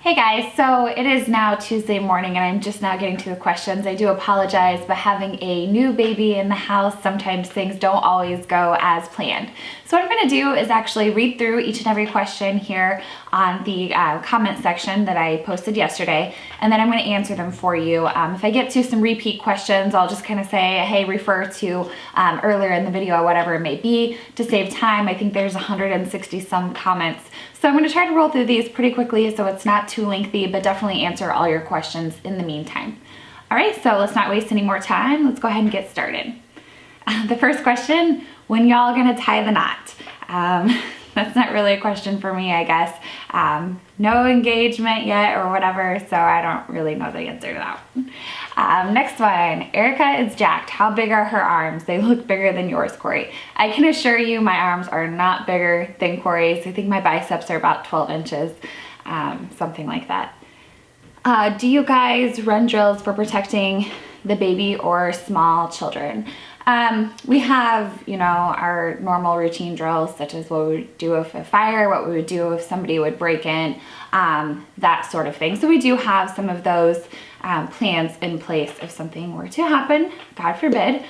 Hey guys, so it is now Tuesday morning and I'm just now getting to the questions. I do apologize, but having a new baby in the house, sometimes things don't always go as planned. So what I'm going to do is actually read through each and every question here on the comment section that I posted yesterday, and then I'm going to answer them for you. If I get to some repeat questions, I'll just kind of say, hey, refer to earlier in the video, whatever it may be, to save time. I think there's 160 some comments. So I'm going to try to roll through these pretty quickly so it's not too lengthy, but definitely answer all your questions in the meantime. All right, so let's not waste any more time. Let's go ahead and get started. The first question, when y'all gonna tie the knot? That's not really a question for me, I guess. No engagement yet or whatever, so I don't really know the answer to that. Next one, Erika is jacked. How big are her arms? They look bigger than yours, Corey. I can assure you my arms are not bigger than Corey's. I think my biceps are about 12 inches, something like that. Do you guys run drills for protecting the baby or small children? We have, our normal routine drills, such as what we would do if a fire, what we would do if somebody would break in, that sort of thing. So we do have some of those plans in place if something were to happen, God forbid.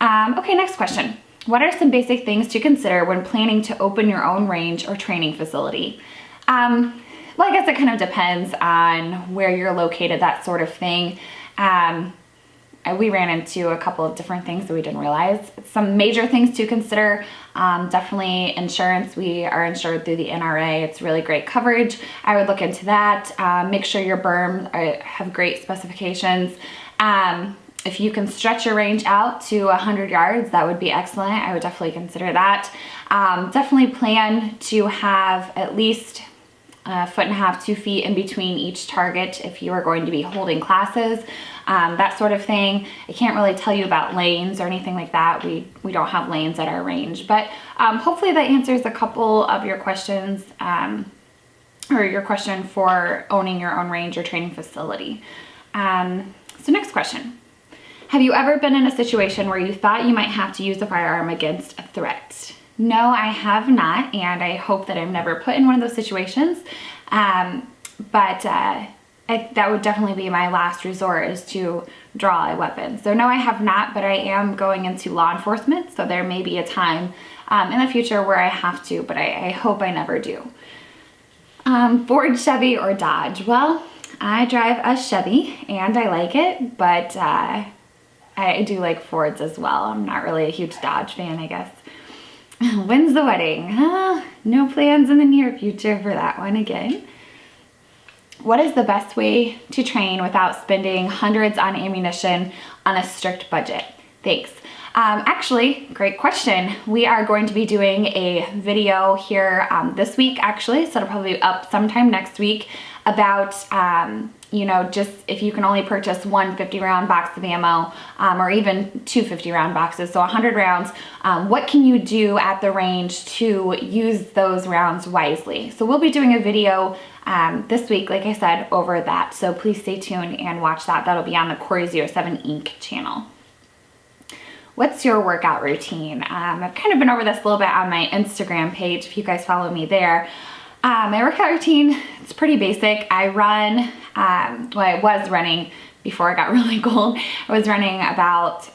Okay, next question. What are some basic things to consider when planning to open your own range or training facility? Well, I guess it kind of depends on where you're located, that sort of thing. We ran into a couple of different things that we didn't realize. Some major things to consider, definitely insurance. We are insured through the NRA. It's really great coverage. I would look into that. Make sure your berm have great specifications. If you can stretch your range out to 100 yards, that would be excellent. I would definitely consider that. Definitely plan to have at least a 1.5 to 2 feet in between each target if you are going to be holding classes, that sort of thing. I can't really tell you about lanes or anything like that. We don't have lanes at our range, but hopefully that answers a couple of your questions, or your question for owning your own range or training facility. So next question. Have you ever been in a situation where you thought you might have to use a firearm against a threat? No, I have not, and I hope that I'm never put in one of those situations, but that would definitely be my last resort, is to draw a weapon. So no, I have not, but I am going into law enforcement, so there may be a time in the future where I have to, but I hope I never do. Ford, Chevy, or Dodge? Well, I drive a Chevy, and I like it, but I do like Fords as well. I'm not really a huge Dodge fan, I guess. When's the wedding? No plans in the near future for that one again. What is the best way to train without spending hundreds on ammunition on a strict budget? Thanks. Actually, great question. We are going to be doing a video here this week, actually, so it'll probably be up sometime next week, about just if you can only purchase one 50-round box of ammo, or even two 50-round boxes, so 100 rounds, what can you do at the range to use those rounds wisely? So we'll be doing a video this week, like I said, over that, so please stay tuned and watch that. That'll be on the Corey07 Inc. channel. What's your workout routine? I've kind of been over this a little bit on my Instagram page, if you guys follow me there. My workout routine, it's pretty basic. I run, I was running before I got really cold. I was running about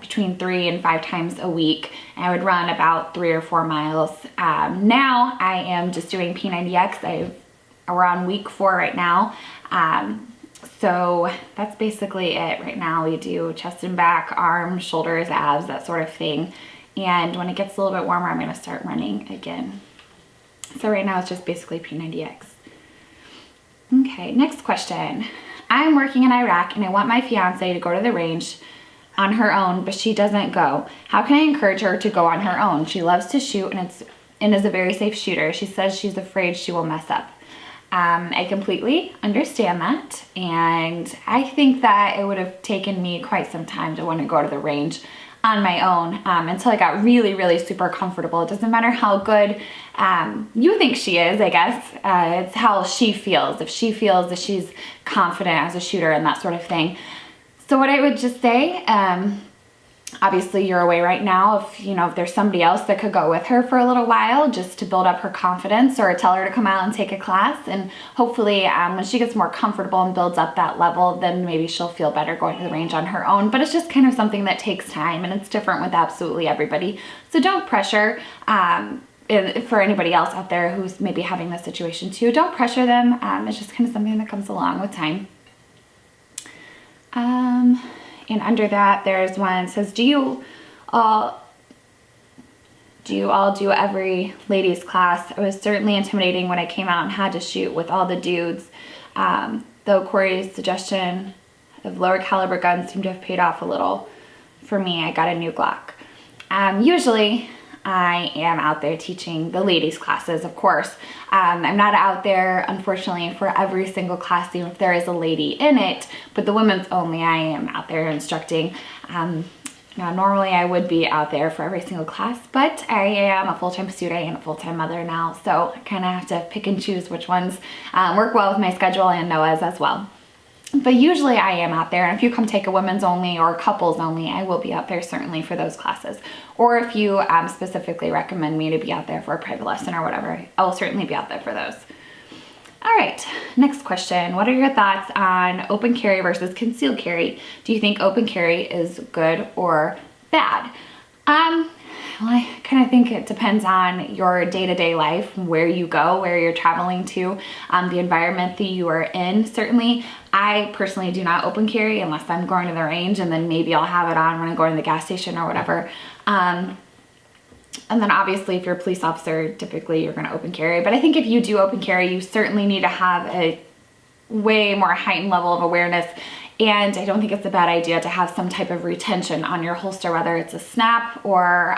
between 3 and 5 times a week. And I would run about 3 or 4 miles. Now I am just doing P90X. We're on week 4 right now. So that's basically it right now. We do chest and back, arms, shoulders, abs, that sort of thing. And when it gets a little bit warmer, I'm gonna start running again. So right now it's just basically P90X. Okay, next question. I'm working in Iraq and I want my fiance to go to the range on her own, but she doesn't go. How can I encourage her to go on her own? She loves to shoot and is a very safe shooter. She says she's afraid she will mess up. I completely understand that, and I think that it would have taken me quite some time to want to go to the range on my own until I got really, really super comfortable. It doesn't matter how good you think she is, I guess. It's how she feels. If she feels that she's confident as a shooter and that sort of thing. So what I would just say, Obviously you're away right now. If there's somebody else that could go with her for a little while just to build up her confidence, or tell her to come out and take a class, and hopefully when she gets more comfortable and builds up that level, then maybe she'll feel better going to the range on her own. But it's just kind of something that takes time, and it's different with absolutely everybody. So don't pressure. For anybody else out there who's maybe having this situation too, don't pressure them. It's just kind of something that comes along with time. And under that, there's one that says, do you all do every ladies class? It was certainly intimidating when I came out and had to shoot with all the dudes. Though Corey's suggestion of lower caliber guns seemed to have paid off a little. For me, I got a new Glock. Usually I am out there teaching the ladies classes, of course. I'm not out there, unfortunately, for every single class, even if there is a lady in it, but the women's only, I am out there instructing. Now, normally I would be out there for every single class, but I am a full-time student and a full-time mother now, so I kind of have to pick and choose which ones work well with my schedule and Noah's as well. But usually I am out there, and if you come take a women's only or couples only, I will be out there certainly for those classes. Or if you specifically recommend me to be out there for a private lesson or whatever, I'll certainly be out there for those. All right, next question. What are your thoughts on open carry versus concealed carry? Do you think open carry is good or bad? Well, I kind of think it depends on your day-to-day life, where you go, where you're traveling to, the environment that you are in. Certainly, I personally do not open carry unless I'm going to the range, and then maybe I'll have it on when I go to the gas station or whatever. And then obviously if you're a police officer, typically you're gonna open carry. But I think if you do open carry, you certainly need to have a way more heightened level of awareness. And I don't think it's a bad idea to have some type of retention on your holster, whether it's a snap or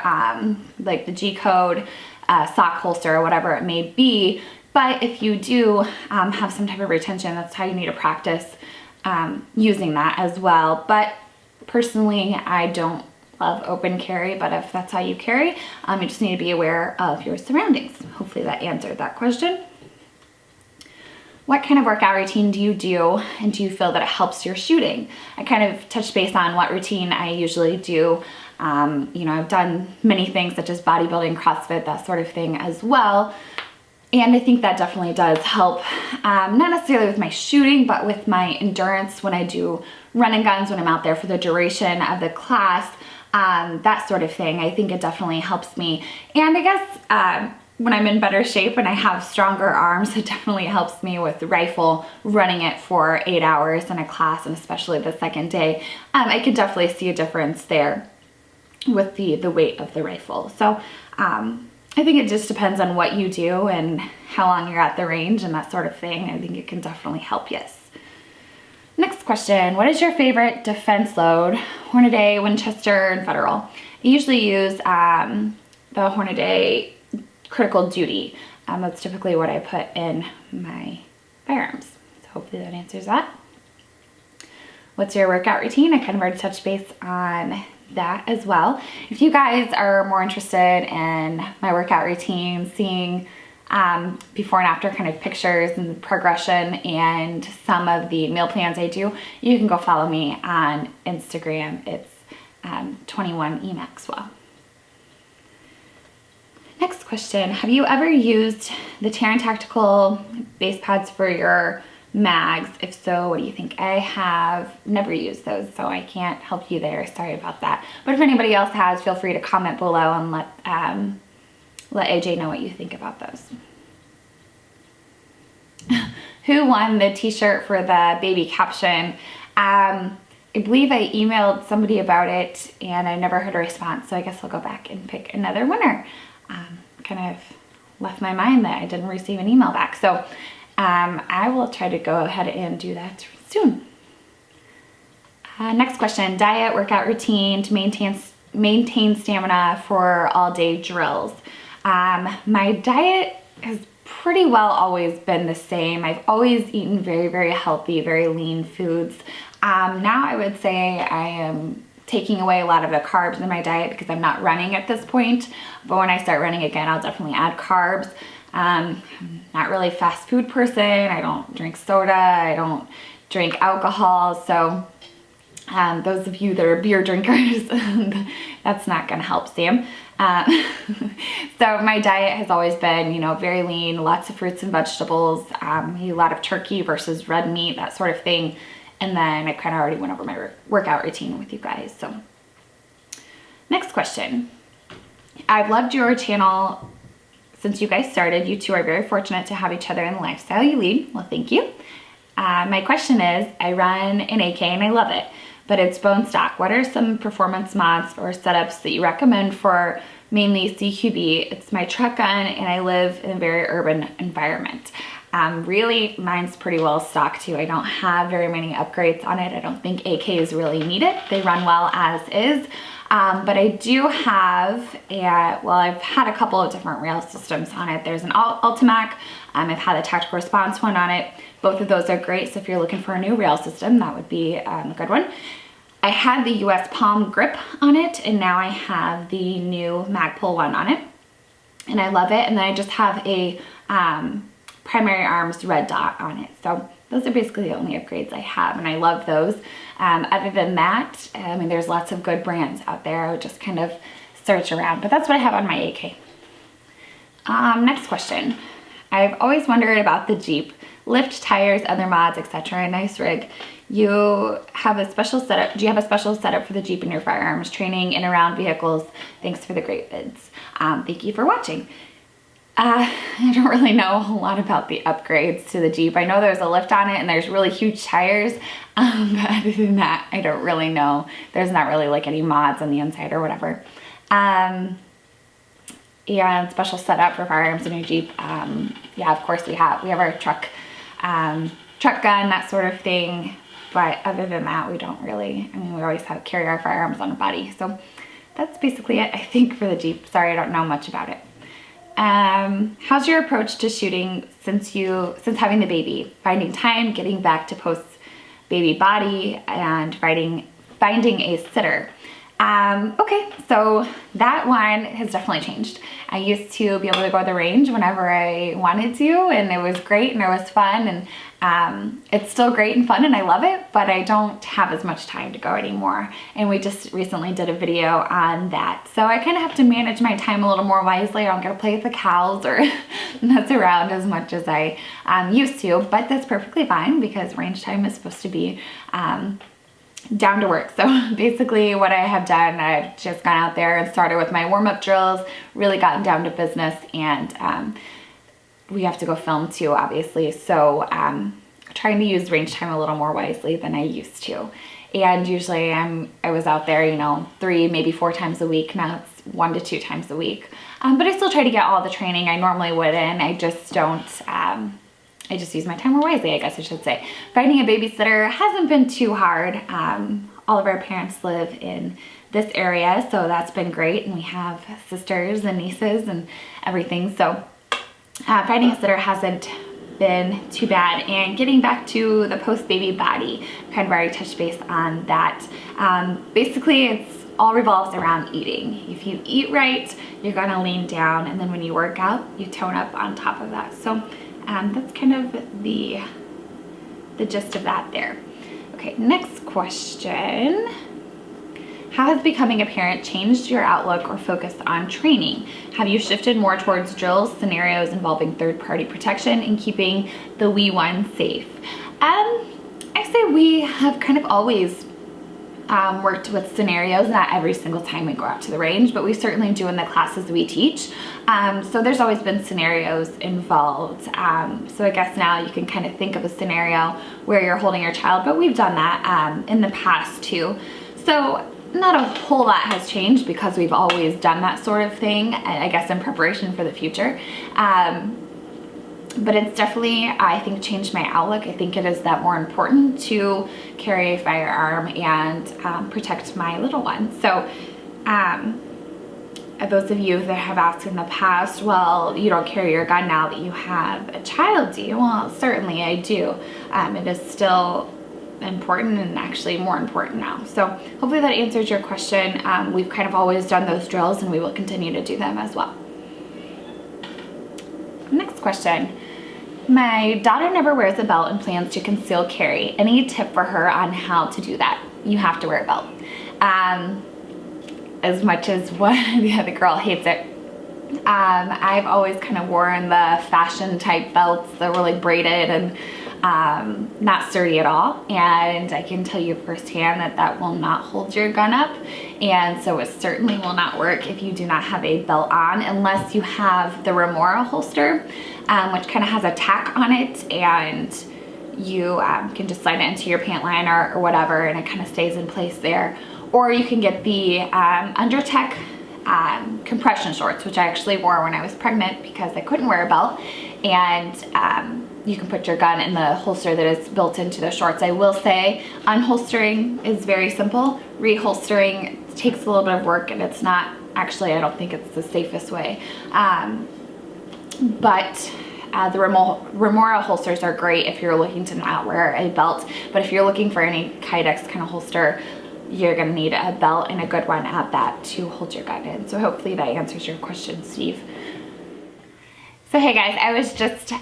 like the G-code, sock holster, or whatever it may be. But if you do have some type of retention, that's how you need to practice using that as well. But personally, I don't love open carry, but if that's how you carry, you just need to be aware of your surroundings. Hopefully that answered that question. What kind of workout routine do you do, and do you feel that it helps your shooting? I kind of touched base on what routine I usually do. I've done many things such as bodybuilding, CrossFit, that sort of thing as well. And I think that definitely does help, not necessarily with my shooting, but with my endurance when I do run and guns, when I'm out there for the duration of the class, that sort of thing. I think it definitely helps me. And I guess when I'm in better shape and I have stronger arms, it definitely helps me with the rifle, running it for 8 hours in a class, and especially the second day. I can definitely see a difference there with the weight of the rifle. So I think it just depends on what you do and how long you're at the range and that sort of thing. I think it can definitely help, yes. Next question, what is your favorite defense load? Hornady, Winchester, and Federal. I usually use the Hornady Critical Duty. That's typically what I put in my firearms. So hopefully that answers that. What's your workout routine? I kind of already touched base on that as well. If you guys are more interested in my workout routine, seeing before and after kind of pictures and progression and some of the meal plans I do, you can go follow me on Instagram. It's 21E Maxwell. Next question, have you ever used the Terran Tactical base pads for your mags? If so, what do you think? I have never used those, so I can't help you there. Sorry about that. But if anybody else has, feel free to comment below and let AJ know what you think about those. Who won the t-shirt for the baby caption? I believe I emailed somebody about it and I never heard a response, so I guess I'll go back and pick another winner. Kind of left my mind that I didn't receive an email back. So I will try to go ahead and do that soon. Next question, diet, workout routine to maintain stamina for all day drills. My diet has pretty well always been the same. I've always eaten very, very healthy, very lean foods. Now I would say I am taking away a lot of the carbs in my diet because I'm not running at this point. But when I start running again, I'll definitely add carbs. I'm not really a fast food person. I don't drink soda. I don't drink alcohol. So Those of you that are beer drinkers, that's not gonna help Sam. So my diet has always been, you know, very lean, lots of fruits and vegetables, a lot of turkey versus red meat, that sort of thing. And then I kind of already went over my workout routine with you guys. So next question. I've loved your channel since you guys started. You two are very fortunate to have each other in the lifestyle you lead. Well, thank you. My question is, I run an AK and I love it, but it's bone stock. What are some performance mods or setups that you recommend for mainly CQB? It's my truck gun and I live in a very urban environment. Really, mine's pretty well stocked too. I don't have very many upgrades on it. I don't think AKs really need it. They run well as is. But I do have I've had a couple of different rail systems on it. There's an Ultimac. I've had a tactical response one on it. Both of those are great. So if you're looking for a new rail system, that would be a good one. I had the US Palm grip on it, and now I have the new Magpul one on it, and I love it. And then I just have a Primary Arms red dot on it. So those are basically the only upgrades I have, and I love those. Other than that, I mean, there's lots of good brands out there. I would just kind of search around, but that's what I have on my AK. Next question. I've always wondered about the Jeep. Lift, tires, other mods, etc. Nice rig. You have a special setup. Do you have a special setup for the Jeep in your firearms training and around vehicles? Thanks for the great vids. Thank you for watching. I don't really know a whole lot about the upgrades to the Jeep. I know there's a lift on it and there's really huge tires, but other than that, I don't really know. There's not really like any mods on the inside or whatever. And special setup for firearms in your Jeep. Yeah, of course we have our truck gun, that sort of thing. But other than that, we don't really, I mean, we always carry our firearms on a body. So that's basically it, I think, for the Jeep. Sorry, I don't know much about it. How's your approach to shooting since having the baby? Finding time, getting back to post-baby body, and finding a sitter. Okay, so that one has definitely changed. I used to be able to go to the range whenever I wanted to, and it was great and it was fun, and it's still great and fun and I love it, but I don't have as much time to go anymore. And we just recently did a video on that. So I kind of have to manage my time a little more wisely. I don't get to play with the cows or mess around as much as I used to, but that's perfectly fine because range time is supposed to be down to work. So basically what I have done, I've just gone out there and started with my warm-up drills, really gotten down to business, and we have to go film too, obviously. So trying to use range time a little more wisely than I used to. And usually I was out there, you know, 3, maybe 4 times a week. Now it's 1 to 2 times a week. But I still try to get all the training I normally would in. I just don't, I just use my time more wisely, I guess I should say. Finding a babysitter hasn't been too hard. All of our parents live in this area, so that's been great. And we have sisters and nieces and everything. So finding a sitter hasn't been too bad. And getting back to the post-baby body, kind of already touched base on that. Basically, it's all revolves around eating. If you eat right, you're gonna lean down, and then when you work out, you tone up on top of that. So that's kind of the gist of that there. Okay, next question. How has becoming a parent changed your outlook or focus on training? Have you shifted more towards drills, scenarios involving third-party protection, and keeping the wee one safe? I say we have kind of always worked with scenarios, not every single time we go out to the range, but we certainly do in the classes we teach. So there's always been scenarios involved. So I guess now you can kind of think of a scenario where you're holding your child, but we've done that in the past too. So not a whole lot has changed because we've always done that sort of thing, I guess in preparation for the future. But it's definitely, I think, changed my outlook. I think it is that more important to carry a firearm and protect my little one. So those of you that have asked in the past, well, you don't carry your gun now that you have a child, do you? Well, certainly I do. It is still important, and actually more important now. So hopefully that answers your question. We've kind of always done those drills, and we will continue to do them as well. Next question. My daughter never wears a belt and plans to conceal carry. Any tip for her on how to do that? you have to wear a belt. As much as one the other girl hates it. I've always kind of worn the fashion type belts that were like braided and not sturdy at all, and I can tell you firsthand that that will not hold your gun up, and so it certainly will not work if you do not have a belt on, unless you have the Remora holster, which kind of has a tack on it, and you can just slide it into your pant line or whatever, and it kind of stays in place there. Or you can get the Undertech compression shorts, which I actually wore when I was pregnant because I couldn't wear a belt, and you can put your gun in the holster that is built into the shorts. I will say unholstering is very simple. Reholstering takes a little bit of work, and it's not actually, I don't think it's the safest way. But the Remora holsters are great if you're looking to not wear a belt, but if you're looking for any Kydex kind of holster, you're gonna need a belt, and a good one at that, to hold your gun in. So hopefully that answers your question, Steve. So hey guys, I was just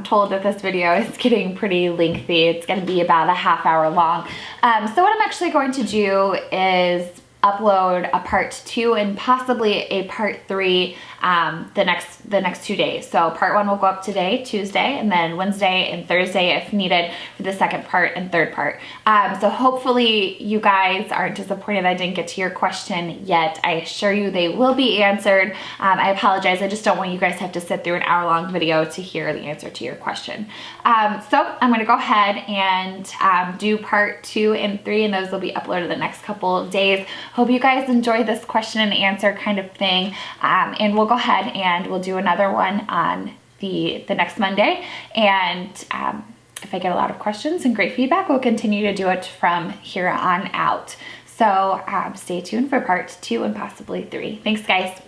told that this video is getting pretty lengthy. It's gonna be about a half hour long. So what I'm actually going to do is upload a part 2 and possibly a part 3 the next 2 days. So part 1 will go up today, Tuesday, and then Wednesday and Thursday if needed for the second part and third part. So hopefully you guys aren't disappointed I didn't get to your question yet. I assure you they will be answered. I apologize, I just don't want you guys to have to sit through an hour-long video to hear the answer to your question. So I'm gonna go ahead and do part 2 and 3, and those will be uploaded the next couple of days. Hope you guys enjoyed this question and answer kind of thing, and we'll go ahead and we'll do another one on the next Monday, and if I get a lot of questions and great feedback, we'll continue to do it from here on out. So stay tuned for part 2 and possibly 3. Thanks guys.